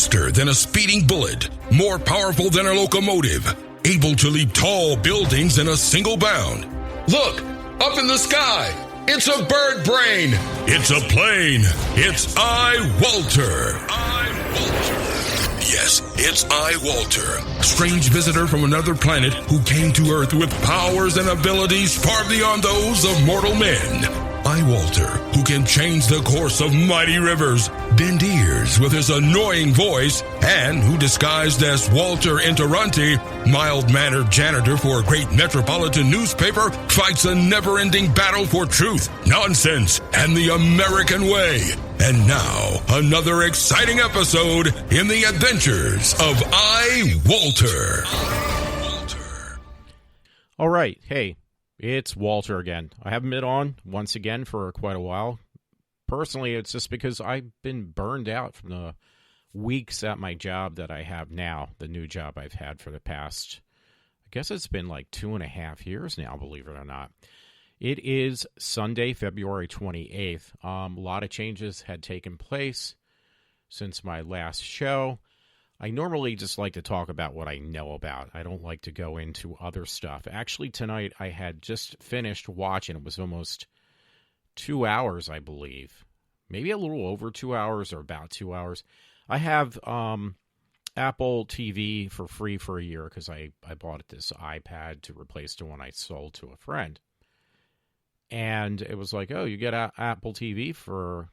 faster than a speeding bullet, more powerful than a locomotive, able to leap tall buildings in a single bound. Look, up in the sky, it's a bird brain, it's a plane, it's iWalter. Yes, it's iWalter, strange visitor from another planet who came to Earth with powers and abilities far beyond those of mortal men. iWalter, who can change the course of mighty rivers, bend ears with his annoying voice, and who disguised as Walter Interranti, mild-mannered janitor for a great metropolitan newspaper, fights a never-ending battle for truth, nonsense, and the American way. And now, another exciting episode in the adventures of iWalter. All right, hey, it's Walter again. I haven't been on once again for quite a while. Personally, it's just because I've been burned out from the weeks at my job that I have now, the new job I've had for the past, I guess it's been like 2.5 years now, believe it or not. It is Sunday, February 28th. A lot of changes had taken place since my last show. I normally just like to talk about what I know about. I don't like to go into other stuff. Actually, tonight I had just finished watching. It was almost 2 hours, I believe. Maybe a little over 2 hours or about 2 hours. I have Apple TV for free for a year because I bought this iPad to replace the one I sold to a friend. And it was like, oh, you get Apple TV for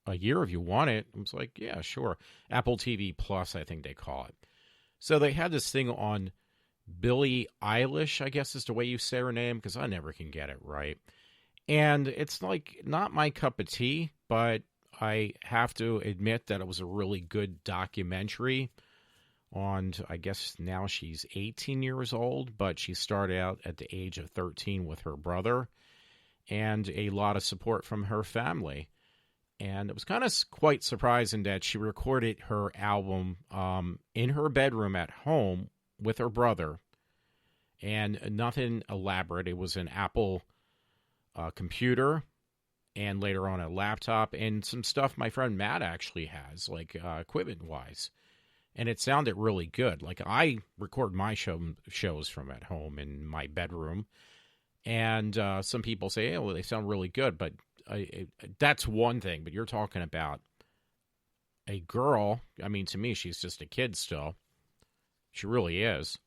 a year if you want it. I was like, yeah, sure. Apple TV Plus, I think they call it. So they had this thing on Billie Eilish, I guess is the way you say her name, because I never can get it right. And it's like not my cup of tea, but I have to admit that it was a really good documentary on, I guess now she's 18 years old, but she started out at the age of 13 with her brother. And a lot of support from her family. And it was kind of quite surprising that she recorded her album in her bedroom at home with her brother. And nothing elaborate. It was an Apple computer and later on a laptop and some stuff my friend Matt actually has, like equipment-wise. And it sounded really good. Like I record my shows from at home in my bedroom. And some people say, hey, well, they sound really good, but that's one thing. But you're talking about a girl. I mean, to me, she's just a kid still. She really is.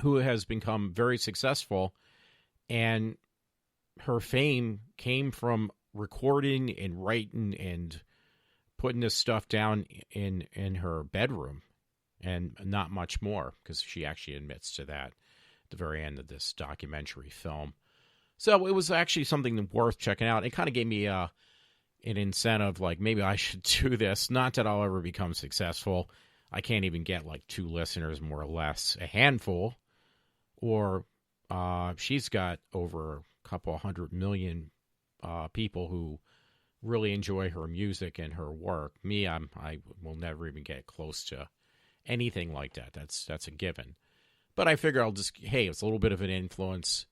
Who has become very successful. And her fame came from recording and writing and putting this stuff down in her bedroom. And not much more, because she actually admits to that. The very end of this documentary film. So it was actually something worth checking out. It kind of gave me an incentive, like maybe I should do this. Not that I'll ever become successful. I can't even get like 2 listeners, more or less, a handful. Or she's got over a couple 100 million people who really enjoy her music and her work. Me, I will never even get close to anything like that. That's a given. But I figure I'll just, hey, it's a little bit of an influence.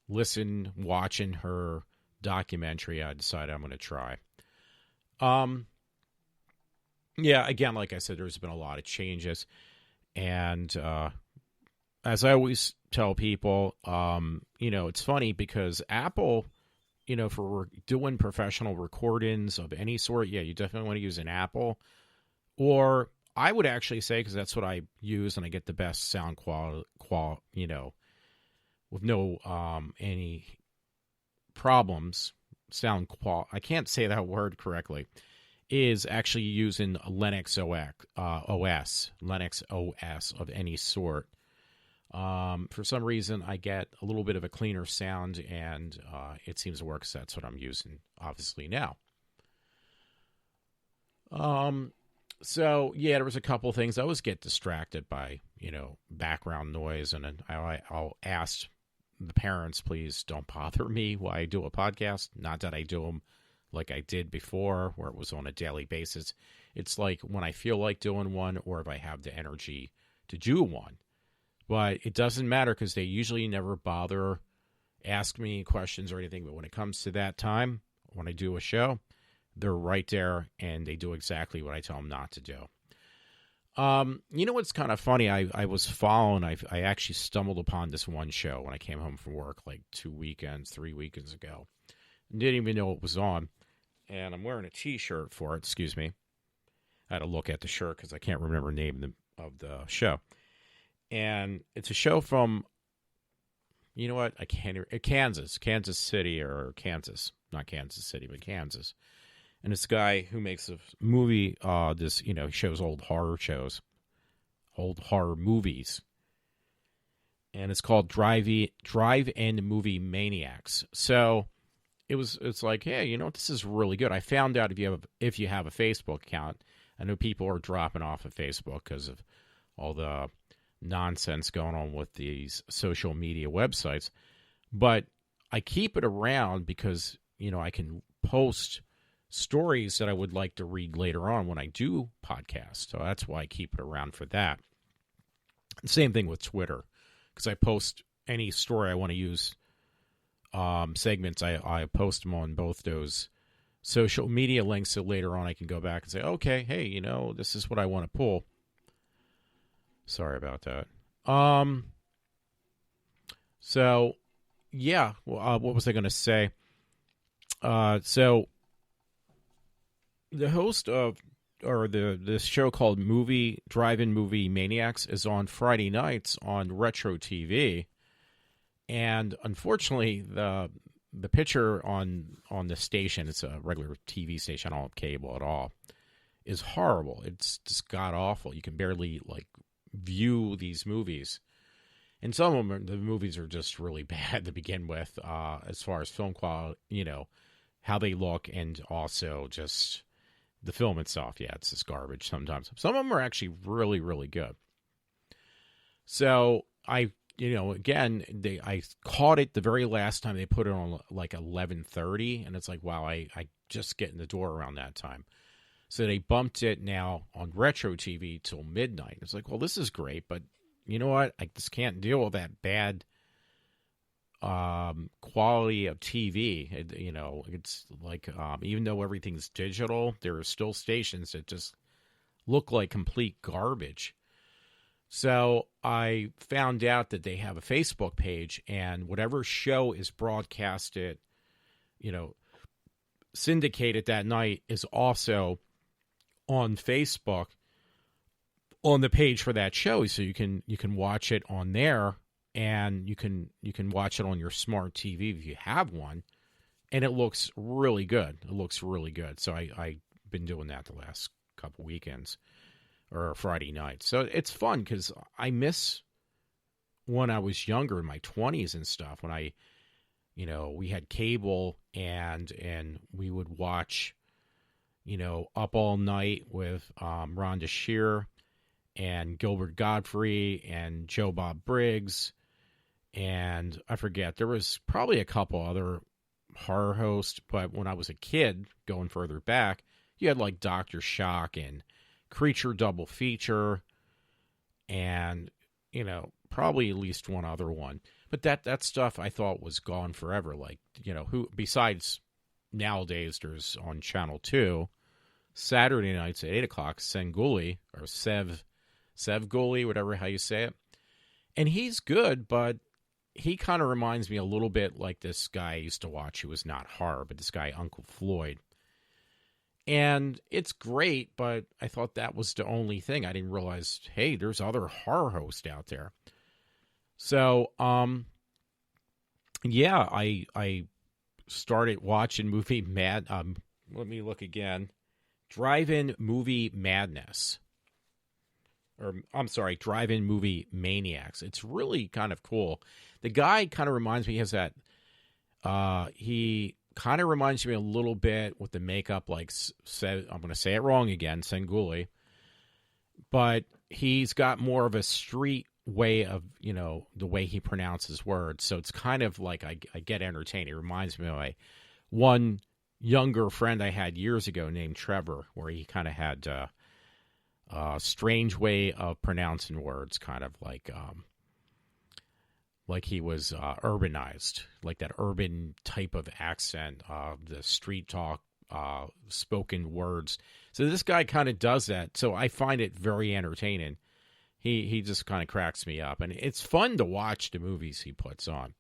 Watching her documentary, I decided I'm going to try. Yeah, again, like I said, there's been a lot of changes. And as I always tell people, it's funny because Apple, for doing professional recordings of any sort, yeah, you definitely want to use an Apple. Or I would actually say, because that's what I use and I get the best sound quality, with no any problems, I can't say that word correctly, is actually using Linux OS of any sort. For some reason, I get a little bit of a cleaner sound, and it seems to work, so that's what I'm using, obviously, now. So, yeah, there was a couple things. I always get distracted by, background noise, and then I'll ask the parents, please don't bother me while I do a podcast. Not that I do them like I did before, where it was on a daily basis. It's like when I feel like doing one or if I have the energy to do one. But it doesn't matter because they usually never bother ask me questions or anything. But when it comes to that time, when I do a show, they're right there and they do exactly what I tell them not to do. You know what's kind of funny? I was following. I actually stumbled upon this one show when I came home from work like 3 weekends ago. Didn't even know it was on, and I'm wearing a T-shirt for it. Excuse me. I had to look at the shirt because I can't remember the name of the show. And it's a show from, you know what? I can't. Kansas City, or Kansas, not Kansas City, but Kansas. And this guy who makes a movie, shows old horror movies, and it's called Drive-In Movie Maniacs. So it's like, hey, you know what? This is really good. I found out if you have a Facebook account. I know people are dropping off of Facebook because of all the nonsense going on with these social media websites, but I keep it around because, you know, I can post stories that I would like to read later on when I do podcasts. So that's why I keep it around for that. Same thing with Twitter, because I post any story I want to use, segments. I post them on both those social media links, so later on I can go back and say, okay, hey, you know, this is what I want to pull. Sorry about that. So, yeah, what was I going to say? So, the host of, or this show called Drive-In Movie Maniacs is on Friday nights on Retro TV. And unfortunately, the picture on the station, it's a regular TV station, I don't have cable at all, is horrible. It's just god-awful. You can barely, view these movies. And some of them, the movies are just really bad to begin with, as far as film quality, you know, how they look, and also just the film itself. Yeah, it's just garbage sometimes. Some of them are actually really, really good. So I caught it the very last time they put it on 11:30, and it's like, wow, I just get in the door around that time. So they bumped it now on Retro TV till midnight. It's like, well, this is great, but you know what? I just can't deal with that bad quality of TV. It's like, even though everything's digital, there are still stations that just look like complete garbage. So I found out that they have a Facebook page, and whatever show is broadcasted, syndicated that night, is also on Facebook on the page for that show. So you can watch it on there, and you can watch it on your smart TV if you have one, and it looks really good. It looks really good. So I've been doing that the last couple weekends, or Friday night. So it's fun because I miss when I was younger, in my 20s and stuff, when we had cable, and we would watch, Up All Night with Rhonda Shear and Gilbert Gottfried and Joe Bob Briggs. And I forget, there was probably a couple other horror hosts, but when I was a kid, going further back, you had like Dr. Shock and Creature Double Feature, and probably at least one other one. But that stuff I thought was gone forever. Who besides nowadays, there's on Channel 2 Saturday nights at 8 o'clock, Senguli, or Sev Guli, whatever how you say it. And he's good, but he kind of reminds me a little bit like this guy I used to watch who was not horror, but this guy Uncle Floyd. And it's great, but I thought that was the only thing. I didn't realize, hey, there's other horror hosts out there. So, yeah, I started watching movie let me look again. Drive-In Movie Madness. Or, I'm sorry, Drive-In Movie Maniacs. It's really kind of cool. The guy kind of reminds me, he has that, he kind of reminds me a little bit with the makeup, I'm going to say it wrong again, Senguli. But he's got more of a street way of, the way he pronounces words. So it's kind of like I get entertained. It reminds me of one younger friend I had years ago named Trevor, where he kind of had a strange way of pronouncing words, kind of like he was urbanized, like that urban type of accent, the street talk spoken words. So this guy kind of does that. So I find it very entertaining. He just kind of cracks me up, and it's fun to watch the movies he puts on.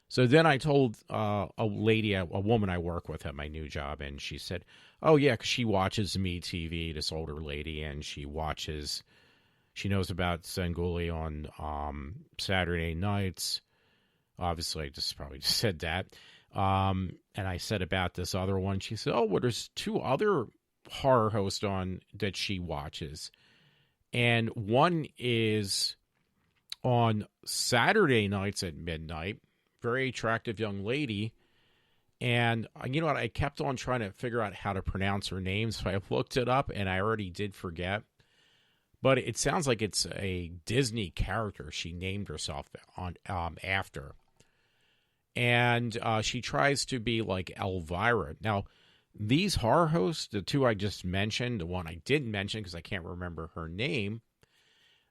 So then I told a woman I work with at my new job, and she said, "Oh yeah, 'cause she watches Me TV." This older lady, and she knows about Sanguli on Saturday nights. Obviously, I probably just said that. And I said about this other one. She said, "Oh, well, there's 2 other horror hosts on that she watches, and one is on Saturday nights at midnight." Very attractive young lady. And you know what? I kept on trying to figure out how to pronounce her name, so I looked it up, and I already did forget. But it sounds like it's a Disney character she named herself on after. And she tries to be like Elvira. Now, these horror hosts, the 2 I just mentioned, the one I didn't mention because I can't remember her name.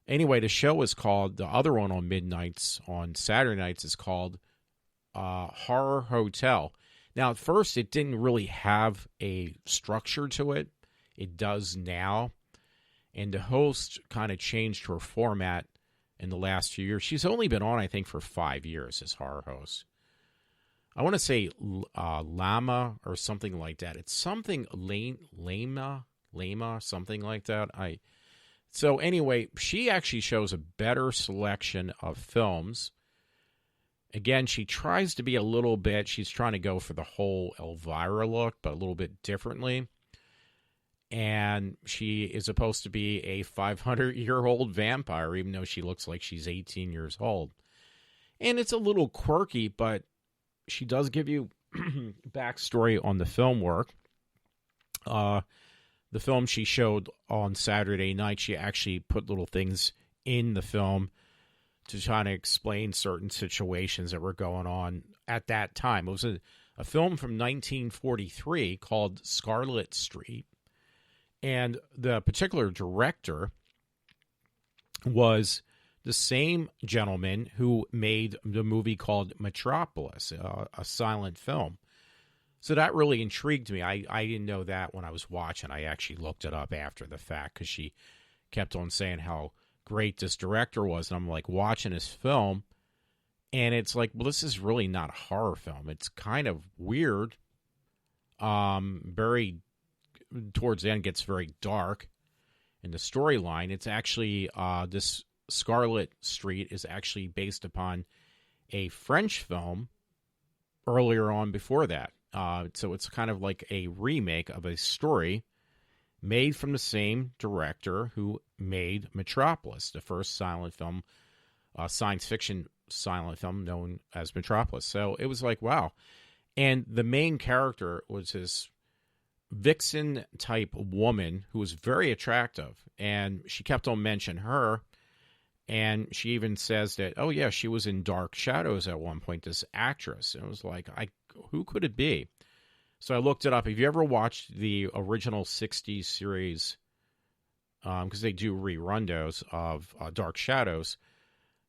Anyway, the show is called, the other one on Saturday nights is called Horror Hotel. Now, at first, it didn't really have a structure to it. It does now. And the host kind of changed her format in the last few years. She's only been on, I think, for 5 years as horror host. I want to say Lama or something like that. It's something Lama, something like that. So anyway, she actually shows a better selection of films. Again, she tries to be a little bit, she's trying to go for the whole Elvira look, but a little bit differently. And she is supposed to be a 500-year-old vampire, even though she looks like she's 18 years old. And it's a little quirky, but she does give you backstory on the film work. The film she showed on Saturday night, she actually put little things in the film to try to explain certain situations that were going on at that time. It was a film from 1943 called Scarlet Street. And the particular director was the same gentleman who made the movie called Metropolis, a silent film. So that really intrigued me. I didn't know that when I was watching. I actually looked it up after the fact because she kept on saying how great this director was. And I'm like watching this film, and it's like, well, this is really not a horror film. It's kind of weird. Very towards the end gets very dark in the storyline. It's actually this Scarlet Street is actually based upon a French film earlier on before that. So it's kind of like a remake of a story made from the same director who made Metropolis, the first silent film, science fiction silent film known as Metropolis. So it was like, wow. And the main character was this vixen type woman who was very attractive, and she kept on mentioning her, and she even says that, oh yeah, she was in Dark Shadows at one point, this actress. And it was like, who could it be? So I looked it up. If you ever watched the original 60s series, because they do rerun those of Dark Shadows,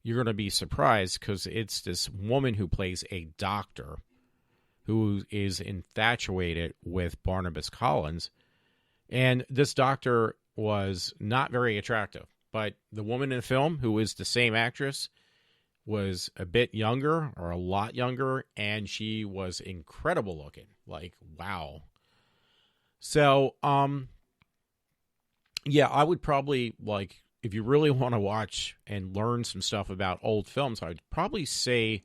you're going to be surprised because it's this woman who plays a doctor who is infatuated with Barnabas Collins. And this doctor was not very attractive. But the woman in the film, who is the same actress, was a bit younger or a lot younger, and she was incredible looking. Like, wow. So, yeah, I would probably, like, if you really want to watch and learn some stuff about old films, I'd probably say,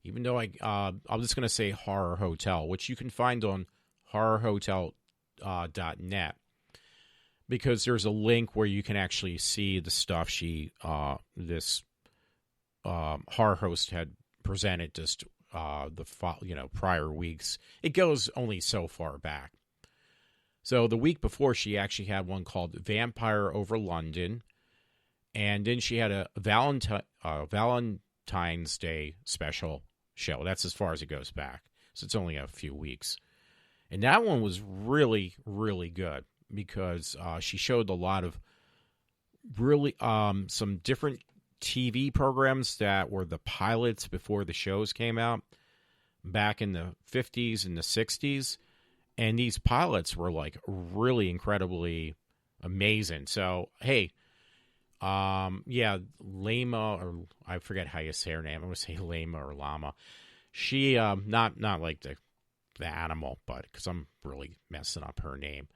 even though I'm just going to say Horror Hotel, which you can find on horrorhotel.net, because there's a link where you can actually see the stuff this horror host had presented just prior weeks. It goes only so far back. So the week before, she actually had one called Vampire Over London, and then she had a Valentine's Day special show. That's as far as it goes back. So it's only a few weeks. And that one was really, really good because she showed a lot of really some different TV programs that were the pilots before the shows came out back in the 50s and the 60s. And these pilots were like really incredibly amazing. So, hey, yeah, Lama, or I forget how you say her name. I'm going to say Lama or Llama. She, not like the animal, but because I'm really messing up her name.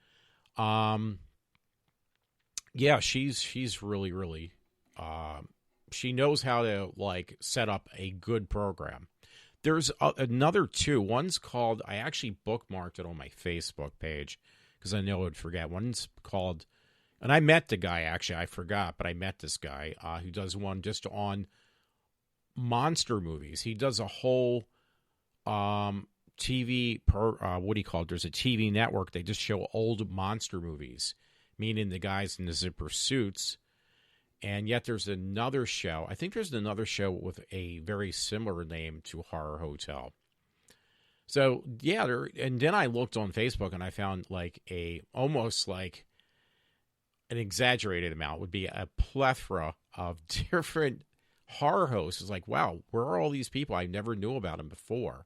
Yeah, she's really, really, she knows how to like set up a good program. There's another two. One's called, I actually bookmarked it on my Facebook page because I know I'd forget. One's called, and I met the guy, actually. I forgot, but I met this guy who does one just on monster movies. He does a whole TV, what do you call it? There's a TV network. They just show old monster movies, meaning the guys in the zipper suits. And yet there's another show. I think there's another show with a very similar name to Horror Hotel. So, yeah, and then I looked on Facebook and I found like almost like an exaggerated amount would be a plethora of different horror hosts. It's like, wow, where are all these people? I never knew about them before.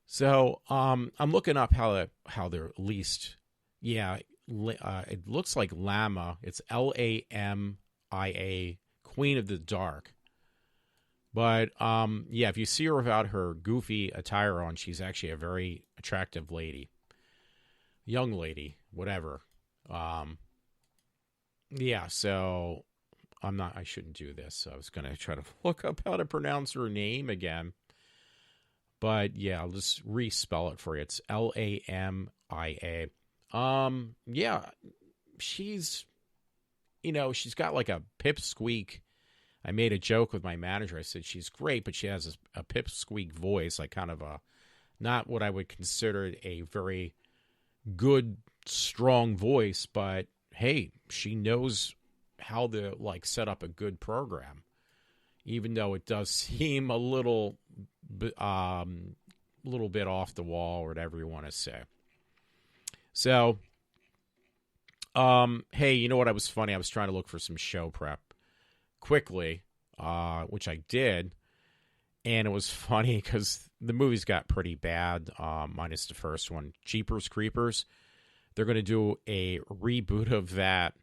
So, I'm looking up how they're leased. Yeah, it looks like Lama. It's Lamia, Queen of the Dark. But, yeah, if you see her without her goofy attire on, she's actually a very attractive lady. Young lady, whatever. Yeah, so I shouldn't do this. I was going to try to look up how to pronounce her name again. But, yeah, I'll just respell it for you. It's Lamia. Yeah, she's got like a pipsqueak. I made a joke with my manager. I said she's great, but she has a pipsqueak voice, like kind of not what I would consider a very good, strong voice, but hey, she knows how to like set up a good program, even though it does seem a little bit off the wall, or whatever you want to say. So, hey, you know what? I was funny. I was trying to look for some show prep quickly, which I did. And it was funny because the movies got pretty bad, minus the first one. Jeepers Creepers. They're going to do a reboot of that.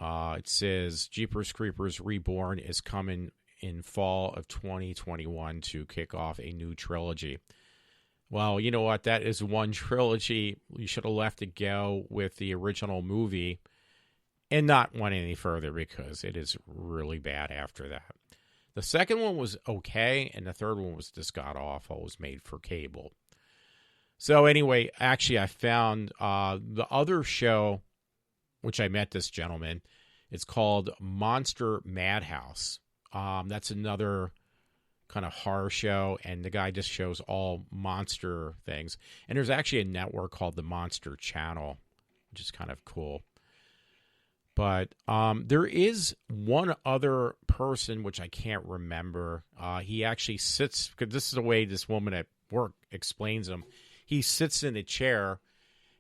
It says Jeepers Creepers Reborn is coming in fall of 2021 to kick off a new trilogy. Well, you know what? That is one trilogy. You should have left it go with the original movie and not went any further because it is really bad after that. The second one was okay, and the third one was just god-awful. It was made for cable. So anyway, actually, I found the other show, which I met this gentleman. It's called Monster Madhouse. That's another kind of horror show, and the guy just shows all monster things. And there's actually a network called the Monster Channel, which is kind of cool. But there is one other person, which I can't remember. He actually sits, because this is the way this woman at work explains him. He sits in a chair,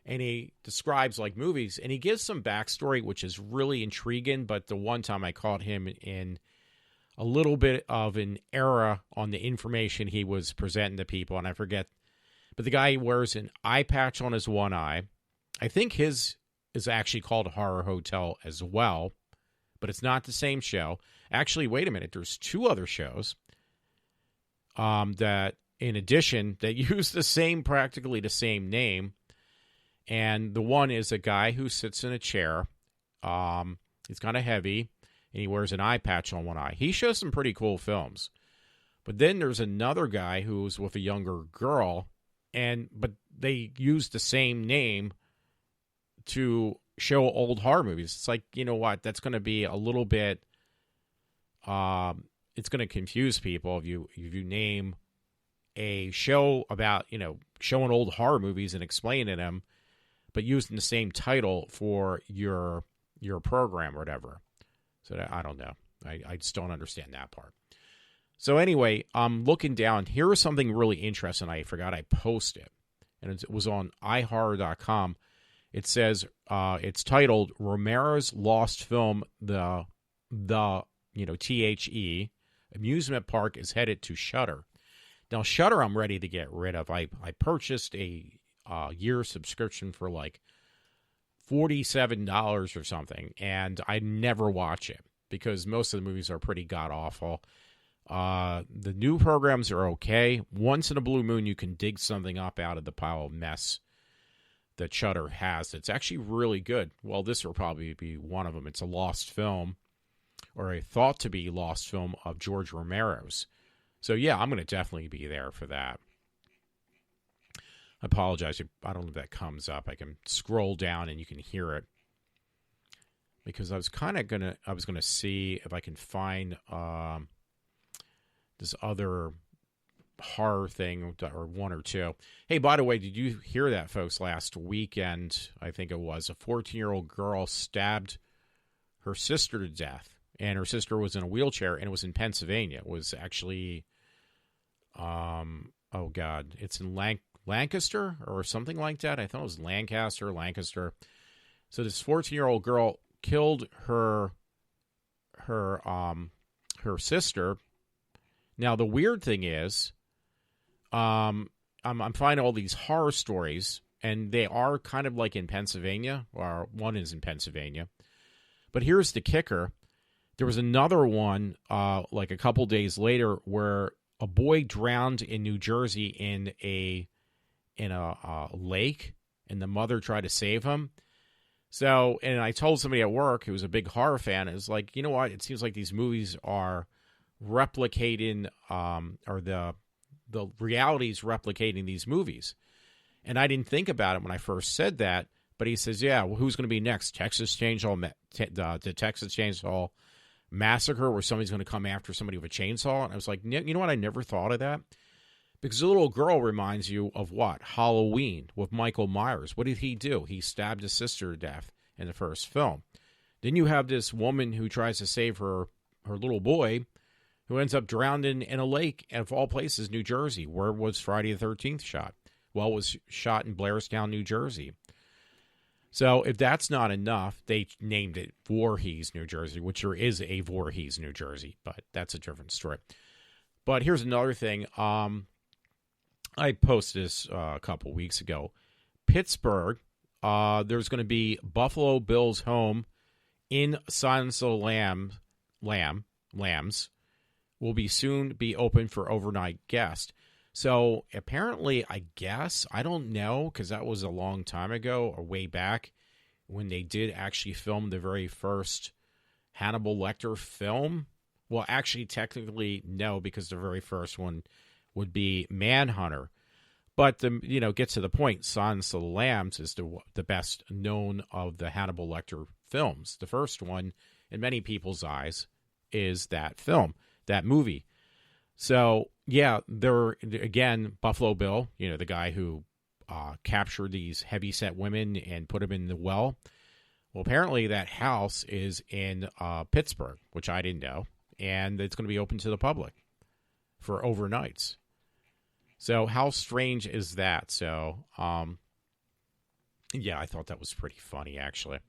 and he describes like movies, and he gives some backstory, which is really intriguing. But the one time I caught him in a little bit of an error on the information he was presenting to people, and I forget. But the guy wears an eye patch on his one eye. I think his is actually called Horror Hotel as well, but it's not the same show. Actually, wait a minute. There's two other shows that, in addition, that use practically the same name. And the one is a guy who sits in a chair. He's kind of heavy, and he wears an eye patch on one eye. He shows some pretty cool films. But then there's another guy who's with a younger girl, but they use the same name to show old horror movies. It's like, you know what? That's going to be a little bit. It's going to confuse people if you name a show about showing old horror movies and explaining them, but using the same title for your program or whatever. So I don't know. I just don't understand that part. So anyway, I'm looking down. Here is something really interesting. I forgot I posted, and it was on iHorror.com. It says it's titled Romero's Lost Film, the THE amusement park is headed to Shudder. Now Shudder, I'm ready to get rid of. I purchased a a year subscription for like $47 or something, and I never watch it because most of the movies are pretty god-awful. The new programs are okay. Once in a blue moon, you can dig something up out of the pile of mess that Shudder has. It's actually really good. Well, this will probably be one of them. It's a lost film, or a thought-to-be lost film of George Romero's. So, yeah, I'm going to definitely be there for that. I apologize. I don't know if that comes up. I can scroll down and you can hear it. Because I was kind of going to see if I can find this other horror thing, or one or two. Hey, by the way, did you hear that, folks? Last weekend, I think it was, a 14-year-old girl stabbed her sister to death. And her sister was in a wheelchair, and it was in Pennsylvania. It was actually, oh, God, it's in Lancaster or something like that. I thought it was Lancaster. So this 14-year-old girl killed her sister. Now, the weird thing is, I'm finding all these horror stories, and they are kind of like in Pennsylvania, or one is in Pennsylvania. But here's the kicker. There was another one like a couple days later where a boy drowned in New Jersey in a lake, and the mother tried to save him. So, and I told somebody at work who was a big horror fan, is like, you know what? It seems like these movies are replicating, or the reality's replicating these movies. And I didn't think about it when I first said that, but he says, yeah, well, who's going to be next? The Texas Chainsaw Massacre, where somebody's going to come after somebody with a chainsaw. And I was like, you know what? I never thought of that. Because the little girl reminds you of what? Halloween with Michael Myers. What did he do? He stabbed his sister to death in the first film. Then you have this woman who tries to save her little boy, who ends up drowned in a lake, and of all places, New Jersey. Where was Friday the 13th shot? Well, it was shot in Blairstown, New Jersey. So if that's not enough, they named it Voorhees, New Jersey, which there is a Voorhees, New Jersey, but that's a different story. But here's another thing. I posted this a couple weeks ago. Pittsburgh, there's going to be Buffalo Bills home in Silence of the Lambs will be soon be open for overnight guests. So apparently, I guess, I don't know, because that was a long time ago, or way back, when they did actually film the very first Hannibal Lecter film. Well, actually, technically, no, because the very first one would be Manhunter. But, get to the point, Silence of the Lambs is the best known of the Hannibal Lecter films. The first one, in many people's eyes, is that film, that movie. So, yeah, again, Buffalo Bill, the guy who captured these heavy-set women and put them in the well. Well, apparently that house is in Pittsburgh, which I didn't know, and it's going to be open to the public for overnights. So how strange is that? So, yeah, I thought that was pretty funny, actually.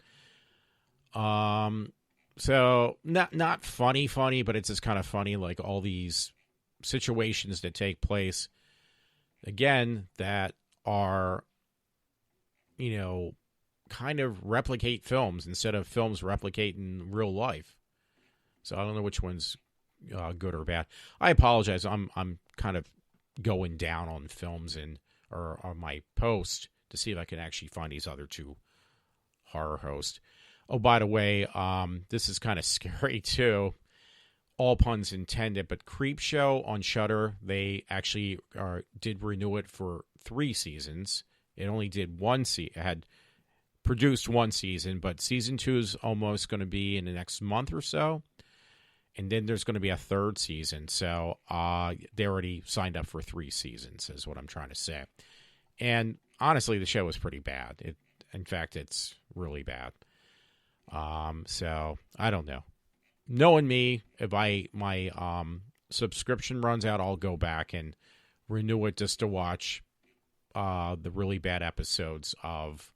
So not funny, but it's just kind of funny, like all these situations that take place, again, that are, kind of replicate films instead of films replicating real life. So I don't know which one's good or bad. I apologize. I'm kind of going down on films or on my post to see if I can actually find these other two horror hosts. Oh, by the way, this is kind of scary too. All puns intended, but Creepshow on Shudder, they actually did renew it for 3 seasons. It only did had produced 1 season, but season 2 is almost going to be in the next month or so. And then there's going to be a 3rd season. So they already signed up for 3 seasons, is what I'm trying to say. And honestly, the show was pretty bad. In fact, it's really bad. So I don't know. Knowing me, if my subscription runs out, I'll go back and renew it just to watch the really bad episodes of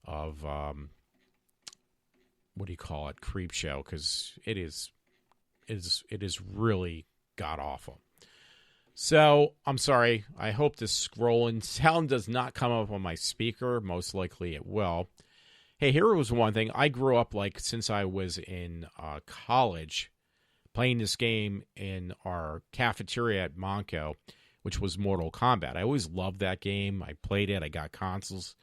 what do you call it, Creepshow, because it is really god awful. So, I'm sorry. I hope this scrolling sound does not come up on my speaker. Most likely it will. Hey, here was one thing. I grew up, since I was in college, playing this game in our cafeteria at Monco, which was Mortal Kombat. I always loved that game. I played it. I got consoles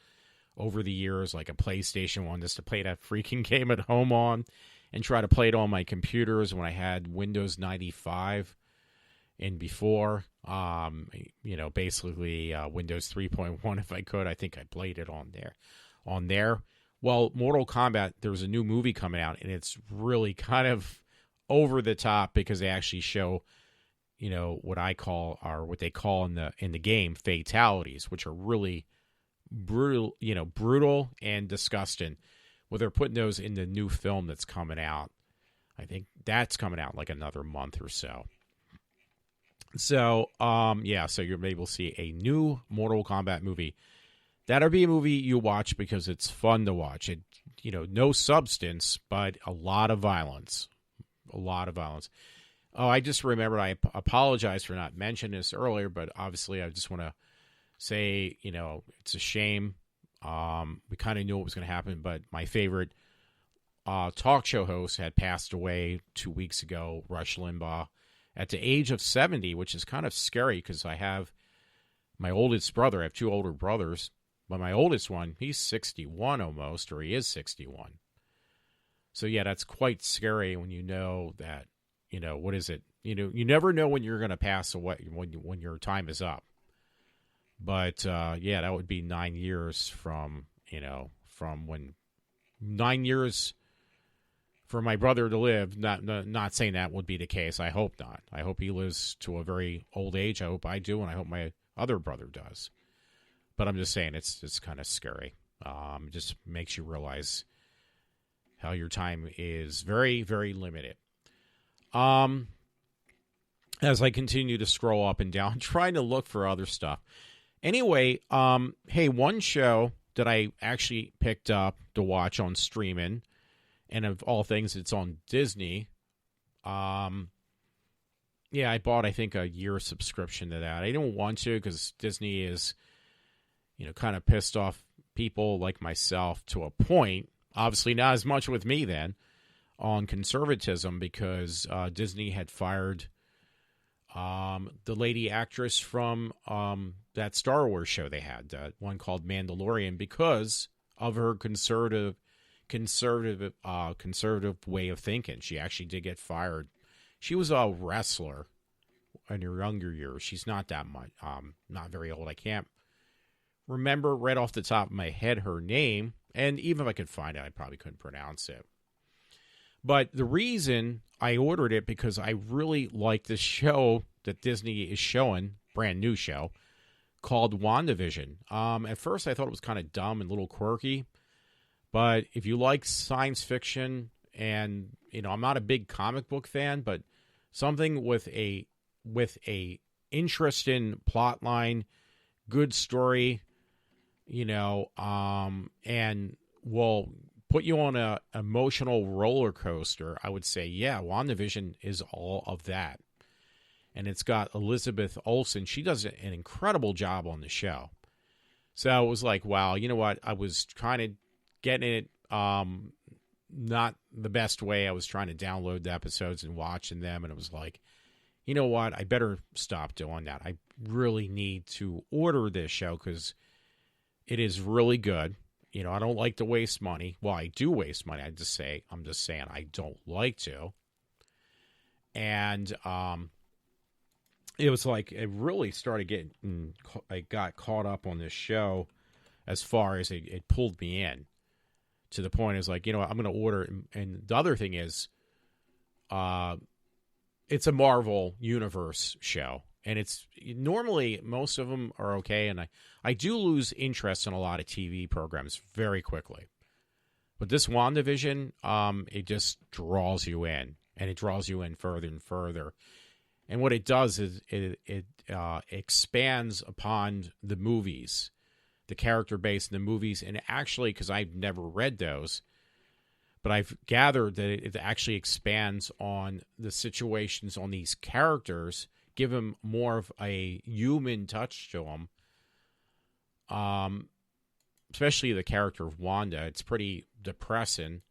over the years, like a PlayStation 1, just to play that freaking game at home on, and try to play it on my computers when I had Windows 95 and before. Basically Windows 3.1 if I could. I think I played it on there. Well, Mortal Kombat, there's a new movie coming out, and it's really kind of over the top because they actually show, what I call, or what they call in the game, fatalities, which are really brutal and disgusting. Well, they're putting those in the new film that's coming out. I think that's coming out like another month or so. So, so you're able to see a new Mortal Kombat movie. That'll be a movie you watch because it's fun to watch. It, no substance, but a lot of violence. A lot of violence. Oh, I just remembered, I apologize for not mentioning this earlier, but obviously I just want to say, it's a shame. We kind of knew what was going to happen, but my favorite talk show host had passed away 2 weeks ago, Rush Limbaugh, at the age of 70, which is kind of scary because I have my oldest brother. I have two older brothers, but my oldest one, he's 61 almost, or he is 61. So, yeah, that's quite scary when you know that, what is it? You never know when you're going to pass away, when your time is up. But, that would be 9 years from when 9 years for my brother to live. Not saying that would be the case. I hope not. I hope he lives to a very old age. I hope I do, and I hope my other brother does. But I'm just saying it's kind of scary. It just makes you realize how your time is very, very limited. As I continue to scroll up and down, trying to look for other stuff. Anyway, hey, one show that I actually picked up to watch on streaming, and of all things, it's on Disney. I bought, I think, a year subscription to that. I didn't want to because Disney is, kind of pissed off people like myself to a point. Obviously not as much with me then on conservatism because Disney had fired the lady actress from that Star Wars show they had, one called Mandalorian, because of her conservative way of thinking. She actually did get fired. She was a wrestler in her younger years. She's not that much, not very old. I can't remember right off the top of my head her name, and even if I could find it, I probably couldn't pronounce it. But the reason I ordered it because I really like this show that Disney is showing, brand new show, called WandaVision. At first, I thought it was kind of dumb and a little quirky. But if you like science fiction, and I'm not a big comic book fan, but something with a interesting plot line, good story, and will put you on a emotional roller coaster, I would say, yeah, WandaVision is all of that. And it's got Elizabeth Olsen. She does an incredible job on the show. So it was like, wow, you know what? I was trying to get it not the best way. I was trying to download the episodes and watching them, and it was like, you know what? I better stop doing that. I really need to order this show because it is really good. I don't like to waste money. Well, I do waste money. I'm just saying I don't like to. And it was like it really started getting. I got caught up on this show as far as it pulled me in to the point. Is like, I'm going to order it. And the other thing is, it's a Marvel Universe show. And it's normally most of them are okay. And I do lose interest in a lot of TV programs very quickly. But this WandaVision, it just draws you in. And it draws you in further and further. And what it does is it expands upon the movies, the character base in the movies. And actually, because I've never read those, but I've gathered that it actually expands on the situations on these characters give him more of a human touch to him. Especially the character of Wanda. It's pretty depressing.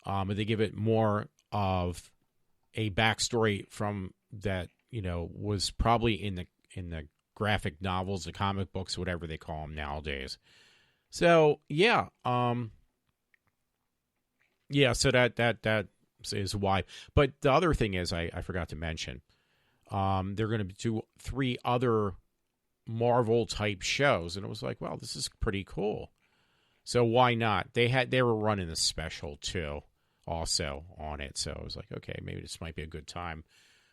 But they give it more of a backstory from that, was probably in the graphic novels, the comic books, whatever they call them nowadays. So yeah, so that is why. But the other thing is, I forgot to mention, they're going to do 3 other Marvel type shows, and it was like, well, this is pretty cool. So why not? They were running a special too, also on it. So I was like, okay, maybe this might be a good time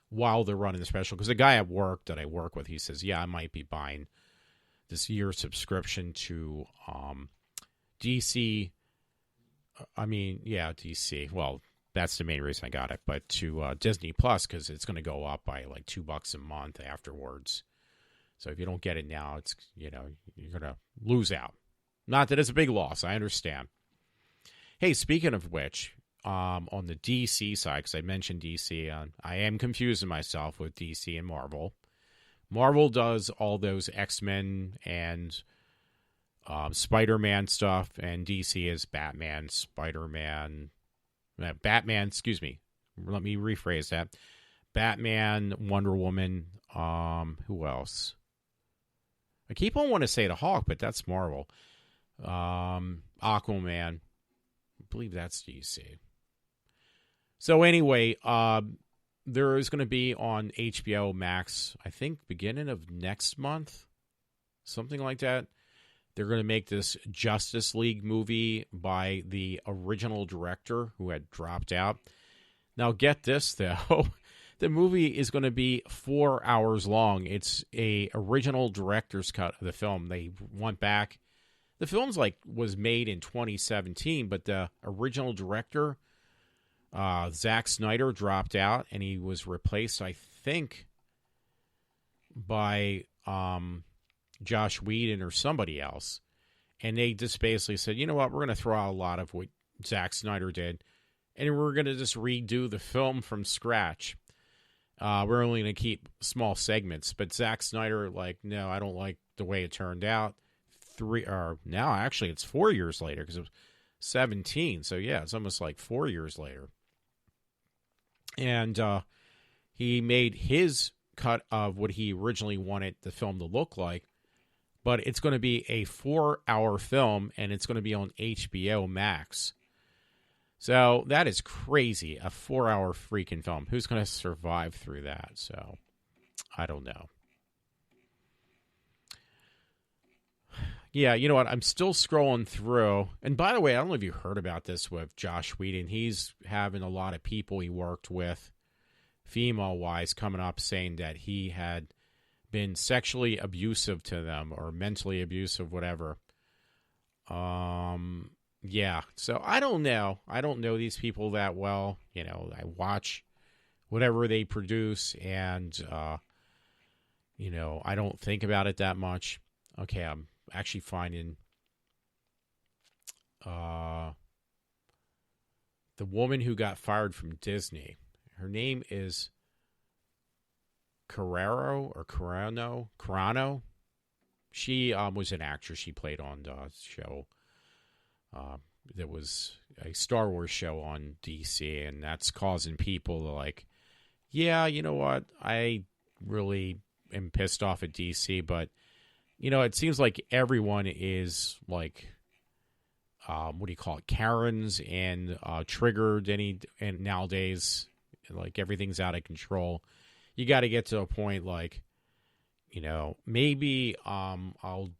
while they're running the special. Because the guy at work that I work with, he says, yeah, I might be buying this year's subscription to DC. DC. Well, that's the main reason I got it. But to Disney Plus, because it's going to go up by like $2 a month afterwards. So if you don't get it now, it's you're going to lose out. Not that it's a big loss. I understand. Hey, speaking of which, on the DC side, because I mentioned DC, I am confusing myself with DC and Marvel. Marvel does all those X-Men and Spider-Man stuff, and DC is Batman, Spider-Man, excuse me. Let me rephrase that. Batman, Wonder Woman, who else? I keep on wanting to say the Hawk, but that's Marvel. Aquaman. I believe that's DC. So anyway, there is going to be on HBO Max, I think, beginning of next month, something like that. They're going to make this Justice League movie by the original director who had dropped out. Now, get this, though. The movie is going to be 4 hours long. It's a original director's cut of the film. They went back. The film's was made in 2017, but the original director, Zack Snyder, dropped out, and he was replaced, I think, by Josh Whedon or somebody else. And they just basically said, you know what, we're going to throw out a lot of what Zack Snyder did, and we're going to just redo the film from scratch. We're only going to keep small segments. But Zack Snyder, no, I don't like the way it turned out. Now actually it's 4 years later, because it was 17. So yeah, it's almost like 4 years later. And he made his cut of what he originally wanted the film to look like. But it's going to be a 4-hour film, and it's going to be on HBO Max. So that is crazy, a 4-hour freaking film. Who's going to survive through that? So I don't know. Yeah, you know what? I'm still scrolling through. And by the way, I don't know if you heard about this with Josh Whedon. He's having a lot of people he worked with, female-wise, coming up saying that he had been sexually abusive to them or mentally abusive, whatever. Yeah, so I don't know. I don't know these people that well. I watch whatever they produce, and, I don't think about it that much. Okay, I'm actually finding the woman who got fired from Disney. Her name is Carano. She was an actress. She played on the show. There was a Star Wars show on DC, and that's causing people to yeah, you know what? I really am pissed off at DC, but it seems like everyone is what do you call it? Karens and triggered and nowadays, everything's out of control. You got to get to a point maybe I'll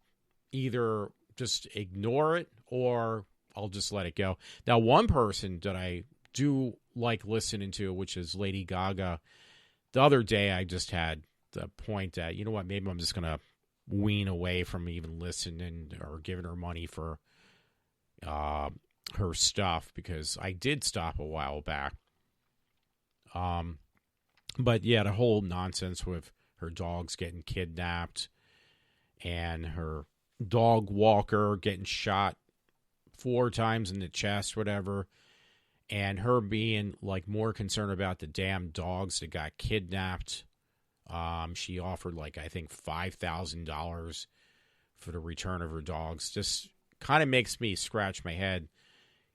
either just ignore it or I'll just let it go. Now, one person that I do like listening to, which is Lady Gaga, the other day I just had the point that, you know what, maybe I'm just going to wean away from even listening or giving her money for her stuff, because I did stop a while back. But yeah, the whole nonsense with her dogs getting kidnapped and her dog walker getting shot 4 times in the chest, whatever, and her being more concerned about the damn dogs that got kidnapped She offered, like, I think $5,000 for the return of her dogs. Just kind of makes me scratch my head.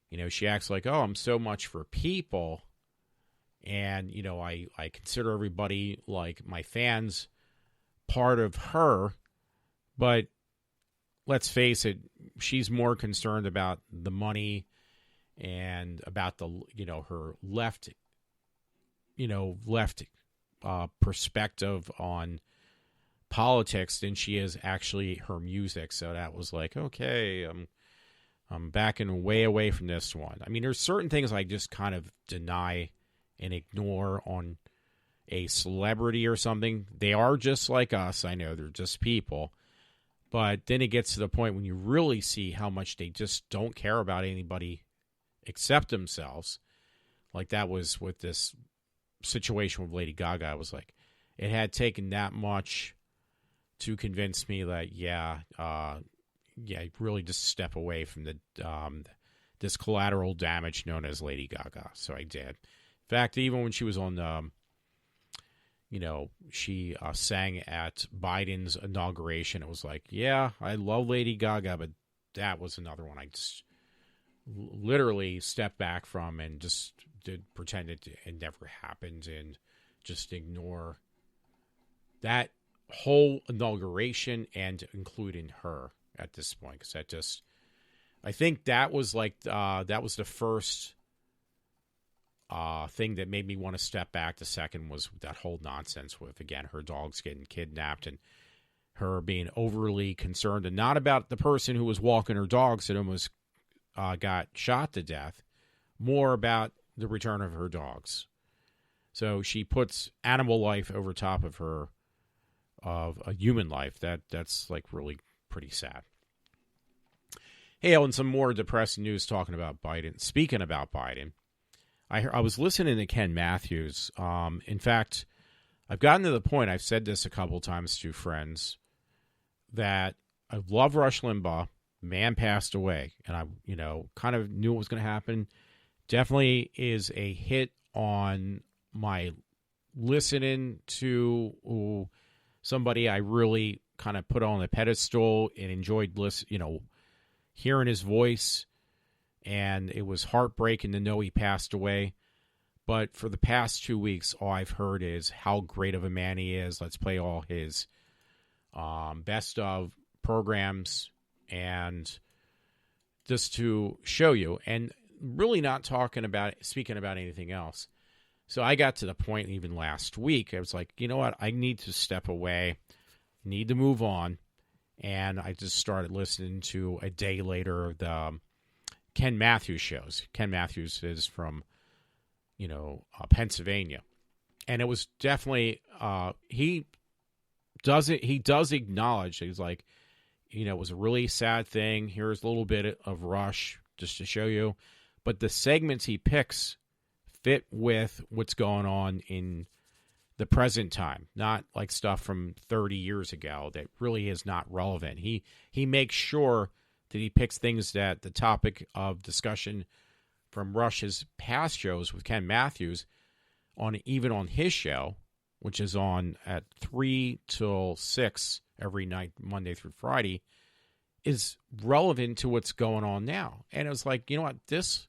You know, she acts like, oh, I'm so much for people. And, you know, I consider everybody, like, my fans, part of her. But let's face it, she's more concerned about the money and about the, you know, her left perspective on politics than she is actually her music. So that was like, okay, I'm backing way away from this one. I mean, there's certain things I just kind of deny and ignore on a celebrity or something. They are just like us. I know they're just people. But then it gets to the point when you really see how much they just don't care about anybody except themselves. Like that was with this situation with Lady Gaga. I was like, it had taken that much to convince me that, really just step away from the this collateral damage known as Lady Gaga. So I did. In fact, even when she was on, she sang at Biden's inauguration, it was like, yeah, I love Lady Gaga, but that was another one I just literally stepped back from and just did pretend it never happened and just ignore that whole inauguration and including her at this point, because I think that was like that was the first thing that made me want to step back. The second was that whole nonsense with, again, her dogs getting kidnapped and her being overly concerned, and not about the person who was walking her dogs that almost got shot to death, more about the return of her dogs. So she puts animal life over top of a human life. That's like really pretty sad. Hey, and some more depressing news talking about Biden. Speaking about Biden, I was listening to Ken Matthews. In fact, I've gotten to the point, I've said this a couple times to friends, that I love Rush Limbaugh. Man passed away, and I, kind of knew what was going to happen. Definitely is a hit on my listening to somebody I really kind of put on a pedestal and enjoyed hearing his voice. And it was heartbreaking to know he passed away. But for the past 2 weeks, all I've heard is how great of a man he is. Let's play all his best of programs, and just to show you, and really not speaking about anything else. So I got to the point even last week, I was like, you know what? I need to step away, need to move on. And I just started listening to, a day later, the Ken Matthews shows. Ken Matthews is from, Pennsylvania. And it was definitely, he does acknowledge, he's like, it was a really sad thing. Here's a little bit of Rush just to show you. But the segments he picks fit with what's going on in the present time, not like stuff from 30 years ago that really is not relevant. He makes sure that he picks things that the topic of discussion from Rush's past shows with Ken Matthews, even on his show, which is on at 3 till 6 every night, Monday through Friday, is relevant to what's going on now. And it was like, you know what? This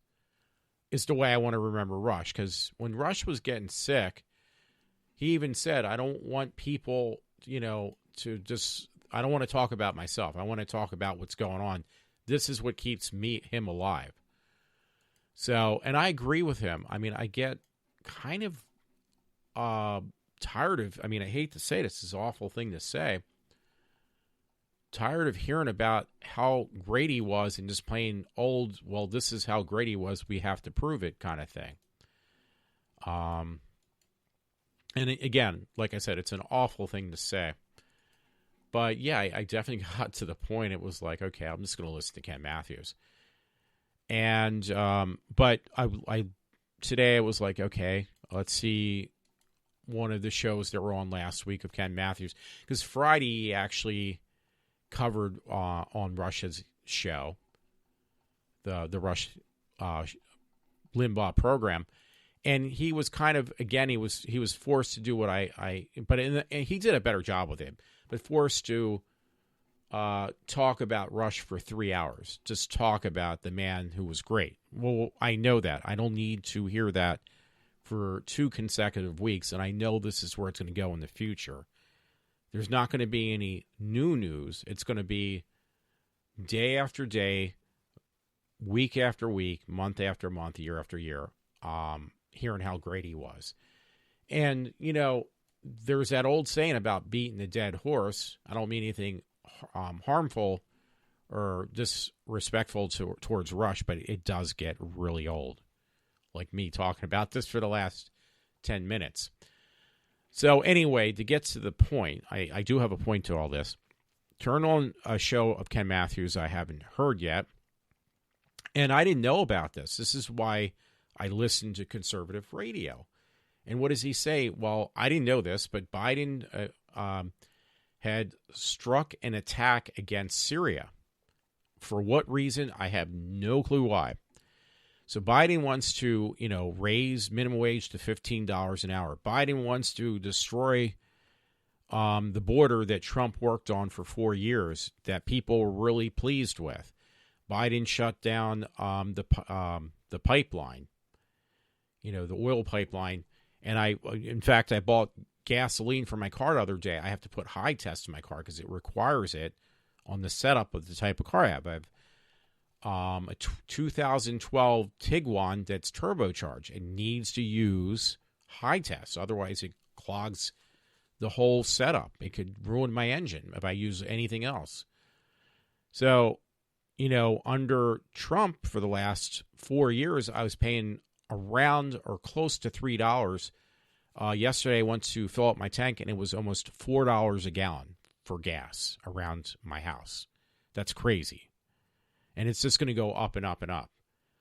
is the way I want to remember Rush. Because when Rush was getting sick, he even said, I don't want people, I don't want to talk about myself. I want to talk about what's going on. This is what keeps him alive. So, and I agree with him. I mean, I get kind of tired of, I hate to say this is an awful thing to say, tired of hearing about how great he was and just playing old, well, this is how great he was, we have to prove it kind of thing. And again, like I said, it's an awful thing to say. But yeah, I definitely got to the point, it was like, okay, I'm just going to listen to Ken Matthews. And, but I today I was like, okay, let's see one of the shows that were on last week of Ken Matthews. Because Friday he actually covered on Rush's show, the Rush Limbaugh program. And he was kind of, again, he was forced to do what and he did a better job with it, but forced to talk about Rush for 3 hours. Just talk about the man who was great. Well, I know that. I don't need to hear that for 2 consecutive weeks, and I know this is where it's going to go in the future. There's not going to be any new news. It's going to be day after day, week after week, month after month, year after year, hearing how great he was. And, you know, there's that old saying about beating a dead horse. I don't mean anything harmful or disrespectful towards Rush, but it does get really old. Like me talking about this for the last 10 minutes. So anyway, to get to the point, I do have a point to all this. Turn on a show of Ken Matthews I haven't heard yet. And I didn't know about this. This is why I listened to conservative radio. And what does he say? Well, I didn't know this, but Biden had struck an attack against Syria. For what reason? I have no clue why. So Biden wants to, you know, raise minimum wage to $15 an hour. Biden wants to destroy the border that Trump worked on for 4 years that people were really pleased with. Biden shut down the pipeline, you know, the oil pipeline. And in fact, I bought gasoline for my car the other day. I have to put high test in my car because it requires it on the setup of the type of car I have. I have a 2012 Tiguan that's turbocharged. It needs to use high test. Otherwise, it clogs the whole setup. It could ruin my engine if I use anything else. So, you know, under Trump for the last 4 years, I was paying around or close to $3. Yesterday, I went to fill up my tank, and it was almost $4 a gallon for gas around my house. That's crazy. And it's just going to go up and up and up.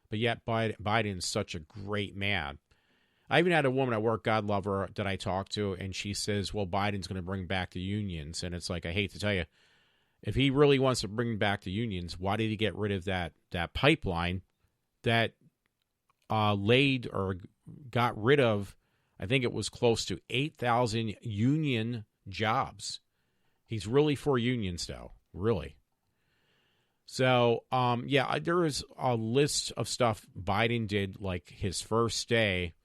But yet, Biden's such a great man. I even had a woman at work, God love her, that I talked to, and she says, well, Biden's going to bring back the unions. And it's like, I hate to tell you, if he really wants to bring back the unions, why did he get rid of that pipeline that laid or got rid of, I think it was close to 8,000 union jobs. He's really for unions, though, really. So, yeah, there is a list of stuff Biden did, like his first day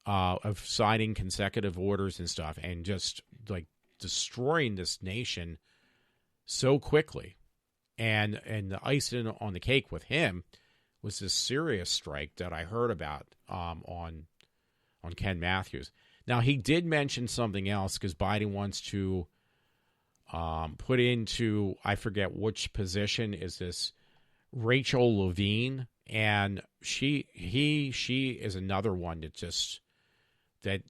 of signing consecutive orders and stuff, and just like destroying this nation so quickly. And the icing on the cake with him was this serious strike that I heard about on Ken Matthews. Now, he did mention something else because Biden wants to put into, I forget which position is this, Rachel Levine, and she is another one that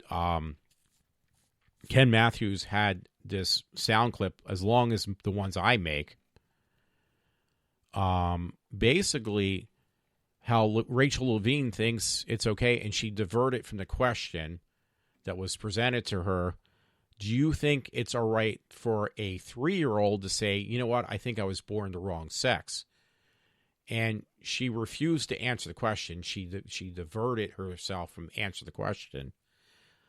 Ken Matthews had this sound clip as long as the ones I make. Basically, how Rachel Levine thinks it's okay, and she diverted from the question that was presented to her. Do you think it's all right for a 3-year-old to say, you know what, I think I was born the wrong sex? And she refused to answer the question. She diverted herself from answering the question.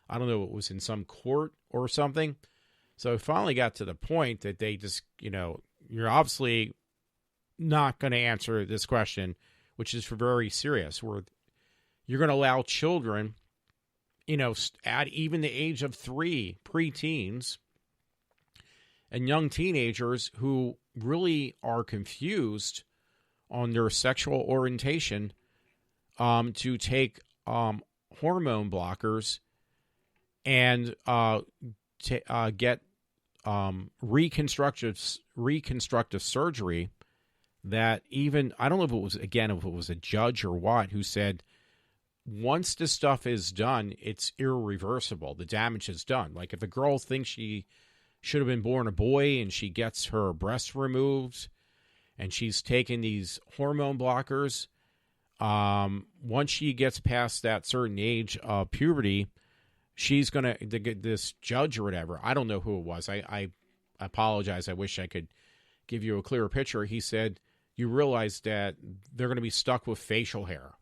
I don't know if it was in some court or something. So it finally got to the point that they just, you know, you're obviously not going to answer this question, which is for very serious, where you're going to allow children, you know, at even the age of 3, preteens, and young teenagers who really are confused on their sexual orientation to take hormone blockers and get reconstructive surgery that even, I don't know if it was a judge or what, who said, once this stuff is done, it's irreversible. The damage is done. Like if a girl thinks she should have been born a boy and she gets her breast removed and she's taking these hormone blockers, once she gets past that certain age of puberty, she's going to get this judge or whatever. I don't know who it was. I apologize. I wish I could give you a clearer picture. He said, you realize that they're going to be stuck with facial hair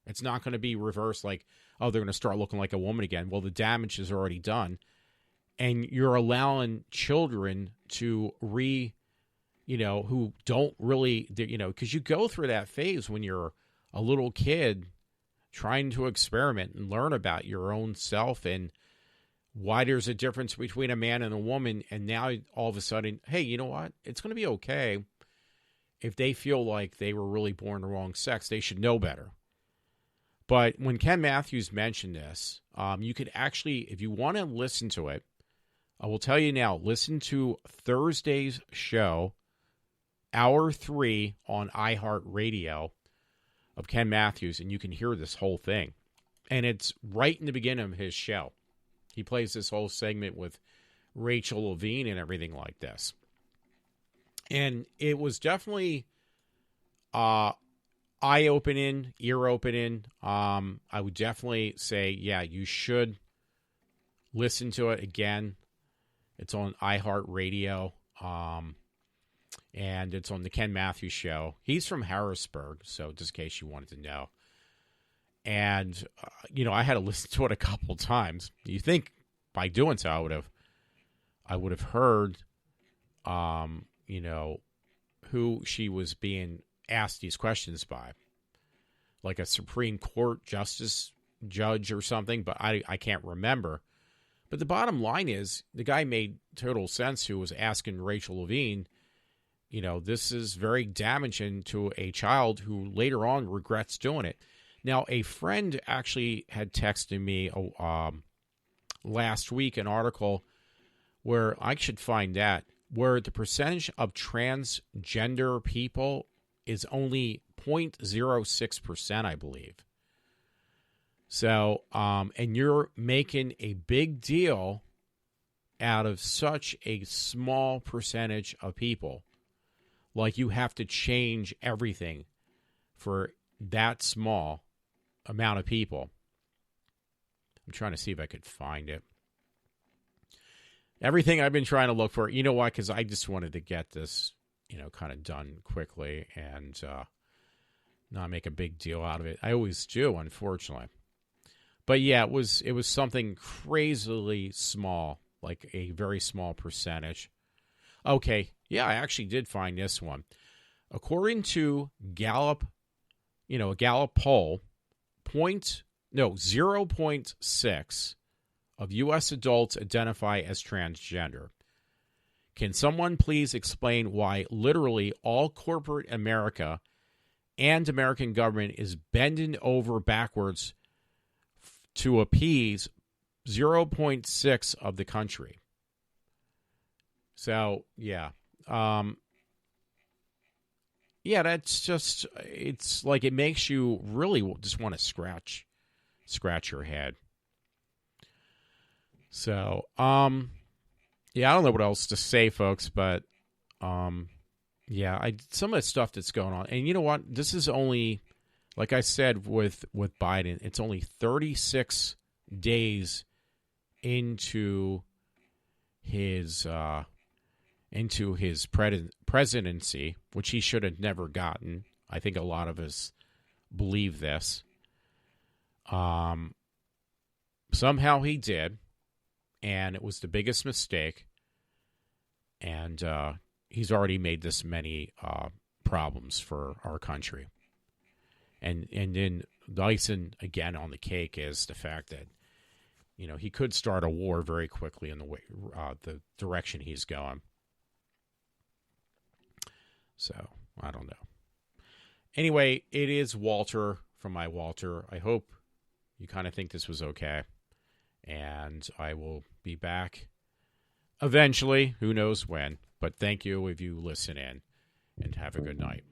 It's not going to be reversed like, oh, they're going to start looking like a woman again. Well, the damage is already done. And you're allowing children to who don't really, because you go through that phase when you're a little kid trying to experiment and learn about your own self and why there's a difference between a man and a woman. And now all of a sudden, hey, you know what? It's going to be okay if they feel like they were really born the wrong sex. They should know better. But when Ken Matthews mentioned this, you could actually, if you want to listen to it, I will tell you now, listen to Thursday's show, Hour 3 on iHeartRadio of Ken Matthews, and you can hear this whole thing. And it's right in the beginning of his show. He plays this whole segment with Rachel Levine and everything like this. And it was definitely eye-opening, ear-opening. I would definitely say, yeah, you should listen to it again. It's on iHeartRadio, and it's on the Ken Matthews Show. He's from Harrisburg, so just in case you wanted to know. And, I had to listen to it a couple times. You think by doing so I would have heard, who she was being asked these questions by. Like a Supreme Court justice judge or something, but I can't remember. But the bottom line is, the guy made total sense who was asking Rachel Levine, this is very damaging to a child who later on regrets doing it. Now, a friend actually had texted me last week an article where I should find that, where the percentage of transgender people is only 0.06%, I believe. So, and you're making a big deal out of such a small percentage of people. Like you have to change everything for that small amount of people. I'm trying to see if I could find it. Everything I've been trying to look for, you know why? Because I just wanted to get this, kind of done quickly and not make a big deal out of it. I always do, unfortunately. But yeah, it was something crazily small, like a very small percentage. Okay, yeah, I actually did find this one. According to Gallup, a Gallup poll, 0.6 of U.S. adults identify as transgender. Can someone please explain why literally all corporate America and American government is bending over backwards to appease 0.6 of the country? So, yeah. Yeah, that's just, it's like it makes you really just want to scratch your head. So, yeah, I don't know what else to say, folks, but, yeah, some of the stuff that's going on, and you know what? This is only, like I said with Biden, it's only 36 days into his presidency, which he should have never gotten. I think a lot of us believe this. Somehow he did, and it was the biggest mistake. And he's already made this many problems for our country. And then the icing again on the cake is the fact that he could start a war very quickly in the direction he's going. So, I don't know. Anyway, it is Walter from iWalter. I hope you kind of think this was okay. And I will be back eventually. Who knows when. But thank you if you listen in. And have a good night.